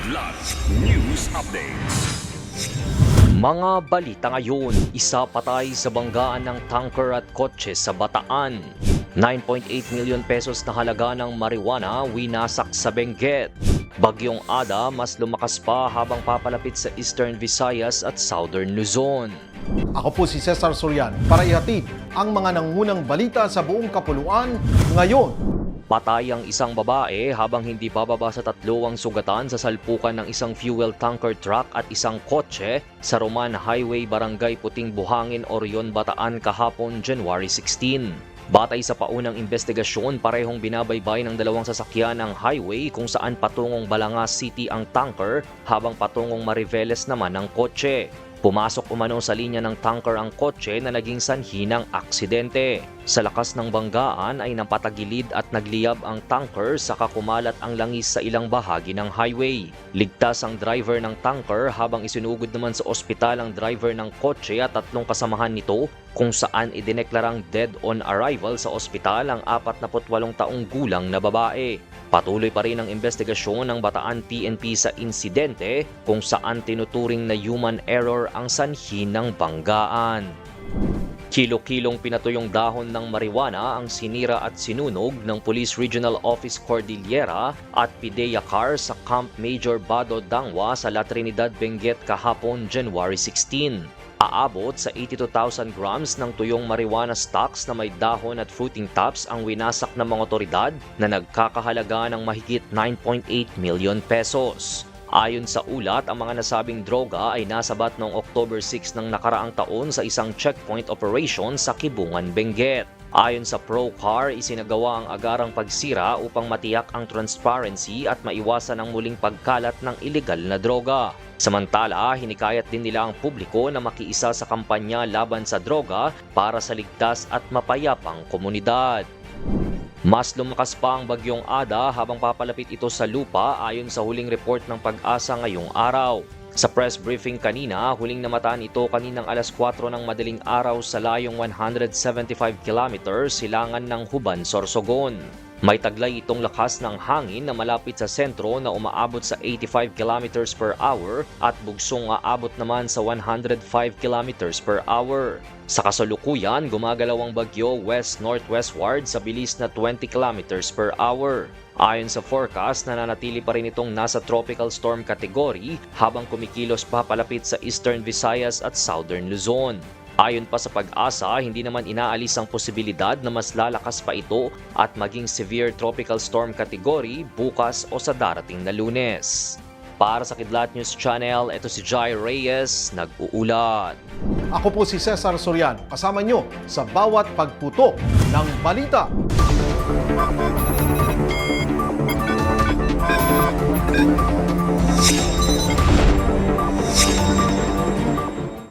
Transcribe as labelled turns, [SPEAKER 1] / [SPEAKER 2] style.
[SPEAKER 1] Kidlat News Updates.
[SPEAKER 2] Mga balita ngayon, isa patay sa banggaan ng tanker at kotse sa Bataan. 9.8 million pesos na halaga ng marijuana winasak sa Benguet. Bagyong Ada mas lumakas pa habang papalapit sa Eastern Visayas at Southern Luzon.
[SPEAKER 3] Ako po si Cesar Sorian para ihatid ang mga nangunang balita sa buong kapuluan ngayon.
[SPEAKER 2] Patay ang isang babae habang hindi bababa sa 3 ang sugatan sa salpukan ng isang fuel tanker truck at isang kotse sa Roman Highway, Barangay Puting Buhangin, Orion, Bataan kahapon January 16. Batay sa paunang investigasyon, parehong binabaybay ng 2 sasakyan ang highway kung saan patungong Balangas City ang tanker habang patungong Mariveles naman ang kotse. Pumasok umano sa linya ng tanker ang kotse na naging sanhi ng aksidente. Sa lakas ng banggaan ay napatagilid at nagliyab ang tanker saka kumalat ang langis sa ilang bahagi ng highway. Ligtas ang driver ng tanker habang isinugod naman sa ospital ang driver ng kotse at 3 kasamahan nito kung saan idineklarang dead on arrival sa ospital ang 48 taong gulang na babae. Patuloy pa rin ang investigasyon ng Bataan PNP sa insidente kung saan tinuturing na human error ang sanhi ng banggaan. Kilo-kilong pinatuyong dahon ng marijuana ang sinira at sinunog ng Police Regional Office Cordillera at PIDEA car sa Camp Major Bado Dangwa sa La Trinidad, Benguet kahapon January 16. Aabot sa 82,000 grams ng tuyong marijuana stocks na may dahon at fruiting tops ang winasak ng mga otoridad na nagkakahalaga ng mahigit 9.8 million pesos. Ayon sa ulat, ang mga nasabing droga ay nasabat noong October 6 ng nakaraang taon sa isang checkpoint operation sa Kibungan, Benguet. Ayon sa ProCar, isinagawa ang agarang pagsira upang matiyak ang transparency at maiwasan ang muling pagkalat ng ilegal na droga. Samantala, hinikayat din nila ang publiko na makiisa sa kampanya laban sa droga para sa ligtas at mapayapang komunidad. Mas lumakas pa ang bagyong Ada habang papalapit ito sa lupa ayon sa huling report ng Pag-asa ngayong araw. Sa press briefing kanina, huling namataan ito kaninang alas 4 ng madaling araw sa layong 175 kilometers silangan ng Huban, Sorsogon. May taglay itong lakas ng hangin na malapit sa sentro na umaabot sa 85 kilometers per hour at bugsong aabot naman sa 105 kilometers per hour. Sa kasalukuyan, gumagalaw ang bagyo west-northwestward sa bilis na 20 kilometers per hour. Ayon sa forecast, nananatili pa rin itong nasa tropical storm category habang kumikilos pa palapit sa Eastern Visayas at Southern Luzon. Ayon pa sa Pag-asa, hindi naman inaalis ang posibilidad na mas lalakas pa ito at maging severe tropical storm category bukas o sa darating na Lunes. Para sa Kidlat News Channel, ito si Jai Reyes, nag-uulat.
[SPEAKER 3] Ako po si Cesar Sorian, kasama nyo sa bawat pagputo ng balita.